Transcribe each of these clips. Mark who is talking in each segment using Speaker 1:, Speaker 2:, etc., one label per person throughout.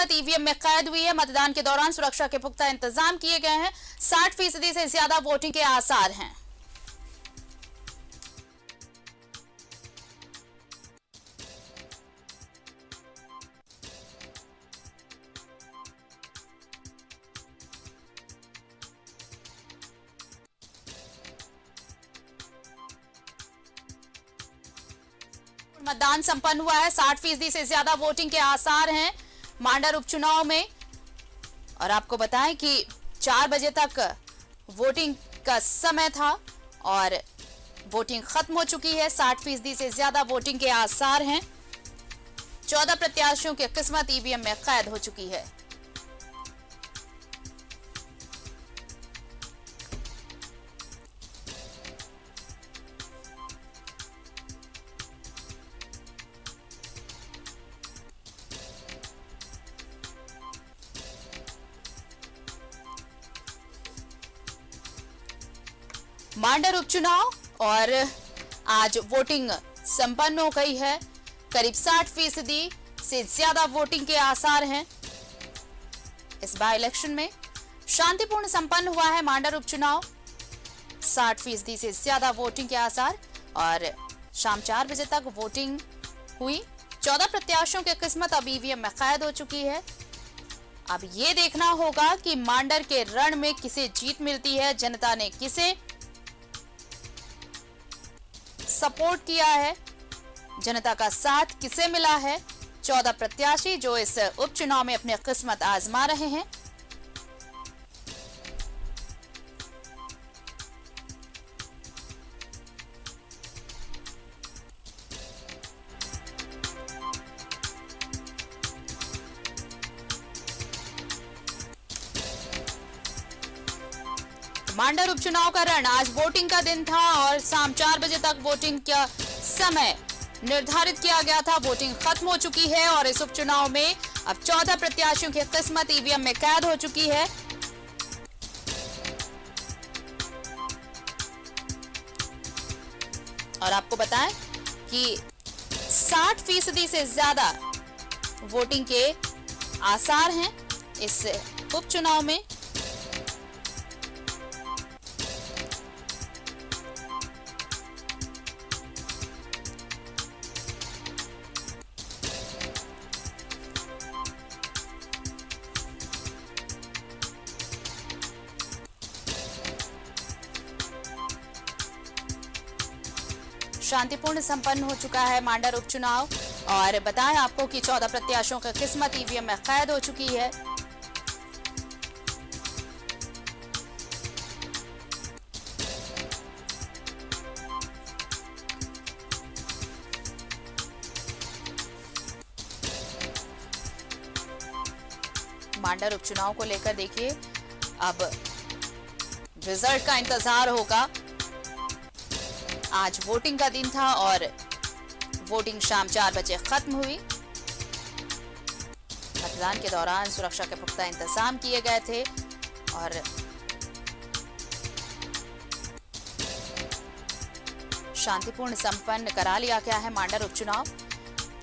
Speaker 1: किस्मत ईवीएम में कैद हुई है। मतदान के दौरान सुरक्षा के पुख्ता इंतजाम किए गए हैं। 60% से ज्यादा वोटिंग के आसार हैं। मतदान संपन्न हुआ है। 60% से ज्यादा वोटिंग के आसार हैं मांडर उपचुनाव में। और आपको बताएं कि 4 बजे तक वोटिंग का समय था और वोटिंग खत्म हो चुकी है। 60% से ज्यादा वोटिंग के आसार हैं। 14 प्रत्याशियों की किस्मत ईवीएम में कैद हो चुकी है। मांडर उपचुनाव और आज वोटिंग संपन्न हो गई है। करीब 60% से ज्यादा वोटिंग के आसार हैं। इस बार इलेक्शन में शांतिपूर्ण संपन्न हुआ है मांडर उपचुनाव। 60% से ज्यादा वोटिंग के आसार और शाम 4 बजे तक वोटिंग हुई। 14 प्रत्याशियों की किस्मत अब ईवीएम में कैद हो चुकी है। अब ये देखना होगा कि मांडर के रण में किसे जीत मिलती है, जनता ने किसे सपोर्ट किया है, जनता का साथ किसे मिला है। 14 प्रत्याशी जो इस उपचुनाव में अपनी किस्मत आजमा रहे हैं। मांडर उपचुनाव का रण, आज वोटिंग का दिन था और शाम 4 बजे तक वोटिंग का समय निर्धारित किया गया था। वोटिंग खत्म हो चुकी है और इस उपचुनाव में अब 14 प्रत्याशियों की किस्मत ईवीएम में कैद हो चुकी है। और आपको बताएं कि 60% से ज्यादा वोटिंग के आसार हैं इस उपचुनाव में। शांतिपूर्ण संपन्न हो चुका है मांडर उपचुनाव और बताएं आपको कि 14 प्रत्याशियों की किस्मत ईवीएम में कैद हो चुकी है। मांडर उपचुनाव को लेकर देखिए अब रिजल्ट का इंतजार होगा। आज वोटिंग का दिन था और वोटिंग शाम 4 बजे खत्म हुई। मतदान के दौरान सुरक्षा के पुख्ता इंतजाम किए गए थे और शांतिपूर्ण संपन्न करा लिया गया है मांडर उपचुनाव।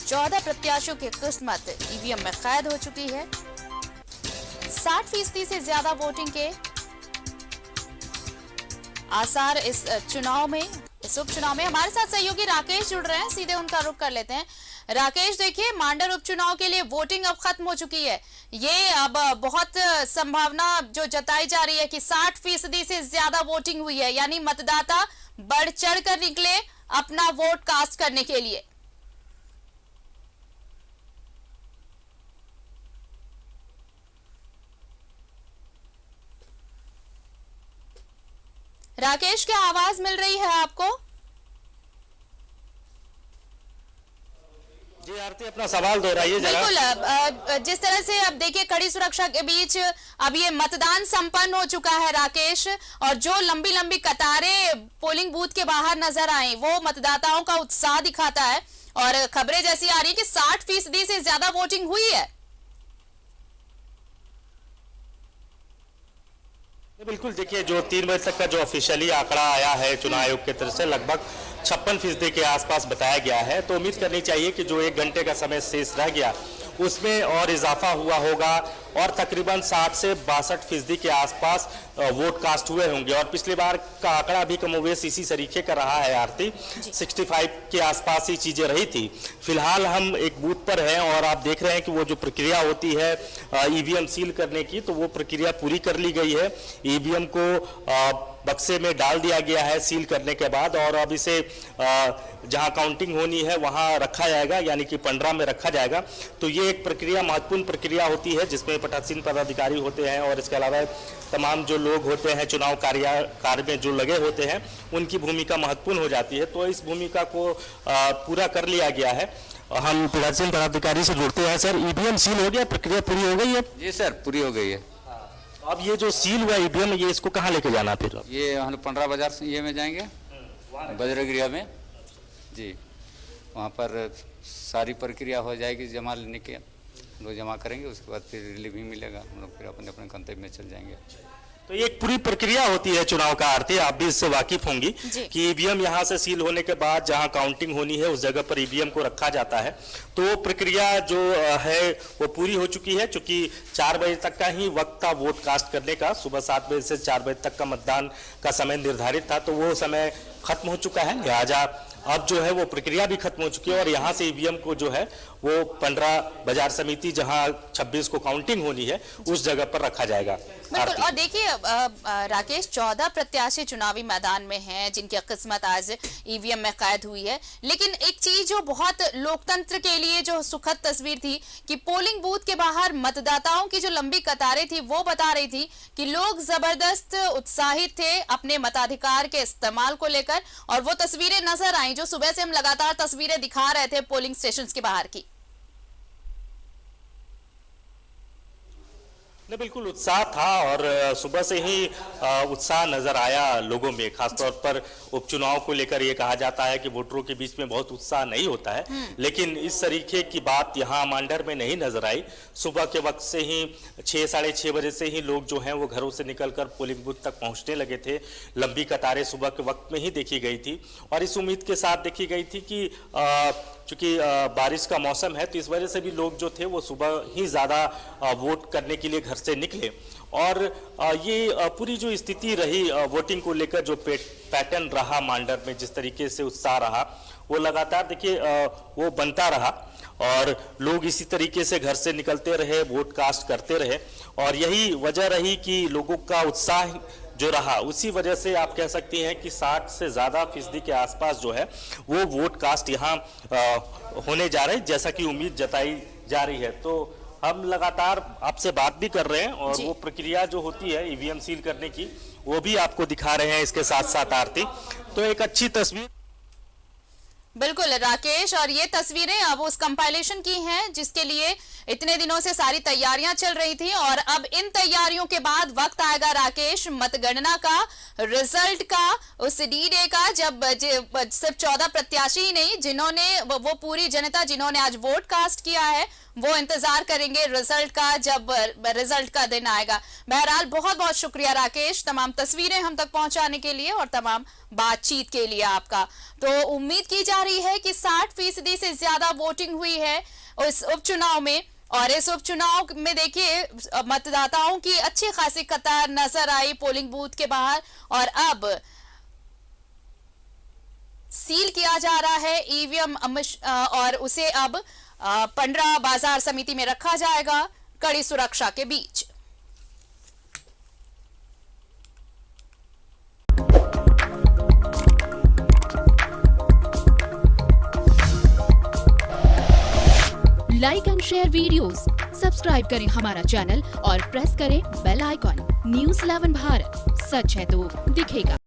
Speaker 1: 14 प्रत्याशियों की किस्मत ईवीएम में कैद हो चुकी है। 60% से ज्यादा वोटिंग के आसार इस चुनाव में, इस उपचुनाव में। हमारे साथ सहयोगी राकेश जुड़ रहे हैं, सीधे उनका रुख कर लेते हैं। राकेश, देखिए मांडर उपचुनाव के लिए वोटिंग अब खत्म हो चुकी है। ये अब बहुत संभावना जो जताई जा रही है कि 60% से ज्यादा वोटिंग हुई है, यानी मतदाता बढ़ चढ़ कर निकले अपना वोट कास्ट करने के लिए। राकेश, क्या आवाज मिल रही है आपको?
Speaker 2: जी आरती, अपना सवाल दोहराइए जरा।
Speaker 1: बिल्कुल, जिस तरह से अब देखिए कड़ी सुरक्षा के बीच अब ये मतदान संपन्न हो चुका है राकेश, और जो लंबी लंबी कतारें पोलिंग बूथ के बाहर नजर आई वो मतदाताओं का उत्साह दिखाता है और खबरें जैसी आ रही है कि 60% से ज्यादा वोटिंग हुई है।
Speaker 2: बिल्कुल, देखिए जो 3 बजे तक का जो ऑफिशियली आंकड़ा आया है चुनाव आयोग की तरफ से लगभग 56% के आसपास बताया गया है। तो उम्मीद करनी चाहिए कि जो 1 घंटे का समय शेष रह गया उसमें और इजाफा हुआ होगा और तकरीबन 60 से 62% के आसपास वोट कास्ट हुए होंगे। और पिछली बार का आंकड़ा भी कमोवेश इसी तरीके का रहा है आरती, 65 के आसपास ही चीजें रही थी। फिलहाल हम एक बूथ पर हैं और आप देख रहे हैं कि वो जो प्रक्रिया होती है ईवीएम सील करने की, तो वो प्रक्रिया पूरी कर ली गई है। ईवीएम को बक्से में डाल दिया गया है सील करने के बाद, और अब इसे जहां काउंटिंग होनी है वहां रखा जाएगा, यानी कि पंडरा में रखा जाएगा। तो ये एक प्रक्रिया, महत्वपूर्ण प्रक्रिया होती है जिसमें पीठासीन पदाधिकारी होते हैं और इसके अलावा तमाम जो लोग होते हैं चुनाव कार्य में जो लगे होते हैं उनकी भूमिका महत्वपूर्ण हो जाती है। तो इस भूमिका को पूरा कर लिया गया है। हम पीठासीन पदाधिकारी से जुड़ते हैं। सर, ईवीएम सील हो गया, प्रक्रिया पूरी हो गई है?
Speaker 3: जी सर, पूरी हो गई है।
Speaker 2: अब ये जो सील हुआ ईवीएम, ये इसको कहाँ लेके जाना फिर?
Speaker 3: ये हम 15 बाजार से ये में जाएंगे बजरगरिया में जी, वहाँ पर सारी प्रक्रिया हो जाएगी, जमा लेने के लोग जमा करेंगे, उसके बाद फिर रिलीव भी मिलेगा, हम लोग फिर अपने अपने गंतव्य में चल जाएंगे।
Speaker 2: तो ये एक पूरी प्रक्रिया होती है चुनाव का आरती, आप भी इससे वाकिफ होंगी कि ईवीएम यहाँ से सील होने के बाद जहाँ काउंटिंग होनी है उस जगह पर ईवीएम को रखा जाता है। तो वो प्रक्रिया जो है वो पूरी हो चुकी है, चूंकि 4 बजे तक का ही वक्त था वोट कास्ट करने का। सुबह 7 बजे से 4 बजे तक का मतदान का समय निर्धारित था, तो वो समय खत्म हो चुका है। लिहाजा अब जो है वो प्रक्रिया भी खत्म हो चुकी है और यहाँ से ईवीएम को जो है वो 15 बाजार समिति जहाँ 26 को काउंटिंग होनी है उस जगह पर रखा जाएगा।
Speaker 1: बिल्कुल। और देखिए राकेश, 14 प्रत्याशी चुनावी मैदान में हैं जिनकी किस्मत आज ईवीएम में कैद हुई है। लेकिन एक चीज जो बहुत लोकतंत्र के लिए जो सुखद तस्वीर थी कि पोलिंग बूथ के बाहर मतदाताओं की जो लंबी कतारें थी वो बता रही थी कि लोग जबरदस्त उत्साहित थे अपने मताधिकार के इस्तेमाल को लेकर, और वो तस्वीरें नजर आई जो सुबह से हम लगातार तस्वीरें दिखा रहे थे पोलिंग स्टेशन के बाहर की।
Speaker 2: ने बिल्कुल उत्साह था और सुबह से ही उत्साह नजर आया लोगों में। खासतौर पर उपचुनाव को लेकर ये कहा जाता है कि वोटरों के बीच में बहुत उत्साह नहीं होता है, लेकिन इस तरीके की बात यहाँ मांडर में नहीं नजर आई। सुबह के वक्त से ही 6 साढ़े 6 बजे से ही लोग जो हैं वो घरों से निकलकर पोलिंग बूथ तक पहुंचने लगे थे। लंबी कतारें सुबह के वक्त में ही देखी गई थी और इस उम्मीद के साथ देखी गई थी कि चूंकि बारिश का मौसम है तो इस वजह से भी लोग जो थे वो सुबह ही ज़्यादा वोट करने के लिए घर से निकले। और ये पूरी जो स्थिति रही वोटिंग को लेकर, जो पैटर्न रहा मांडर में, जिस तरीके से उत्साह रहा वो लगातार देखिए वो बनता रहा और लोग इसी तरीके से घर से निकलते रहे, वोट कास्ट करते रहे। और यही वजह रही कि लोगों का उत्साह जो रहा, उसी वजह से आप कह सकती हैं कि 60 से ज़्यादा फीसदी के आसपास जो है वो वोट कास्ट यहाँ होने जा रहे हैं, जैसा कि उम्मीद जताई जा रही है। तो हम लगातार आपसे बात भी कर रहे हैं और वो प्रक्रिया जो होती है ईवीएम सील करने की वो भी आपको दिखा रहे हैं इसके साथ साथ आरती। तो एक अच्छी तस्वीर
Speaker 1: बिल्कुल राकेश, और ये तस्वीरें अब उस कंपाइलेशन की हैं जिसके लिए इतने दिनों से सारी तैयारियां चल रही थी, और अब इन तैयारियों के बाद वक्त आएगा राकेश मतगणना का, रिजल्ट का, उस डी-डे का, जब सिर्फ 14 प्रत्याशी ही नहीं, जिन्होंने वो पूरी जनता जिन्होंने आज वोट कास्ट किया है वो इंतजार करेंगे रिजल्ट का, जब रिजल्ट का दिन आएगा। बहरहाल बहुत बहुत शुक्रिया राकेश, तमाम तस्वीरें हम तक पहुंचाने के लिए और तमाम बातचीत के लिए आपका। तो उम्मीद की जा रही है कि 60% से ज्यादा वोटिंग हुई है इस उपचुनाव में, और इस उपचुनाव में देखिए मतदाताओं की अच्छी खासी कतार नजर आई पोलिंग बूथ के बाहर, और अब सील किया जा रहा है ईवीएम और उसे अब पंडरा बाजार समिति में रखा जाएगा कड़ी सुरक्षा के बीच।
Speaker 4: Like and share videos, subscribe करें हमारा चैनल और प्रेस करें बेल आइकॉन। न्यूज़ 11 भारत, सच है तो दिखेगा।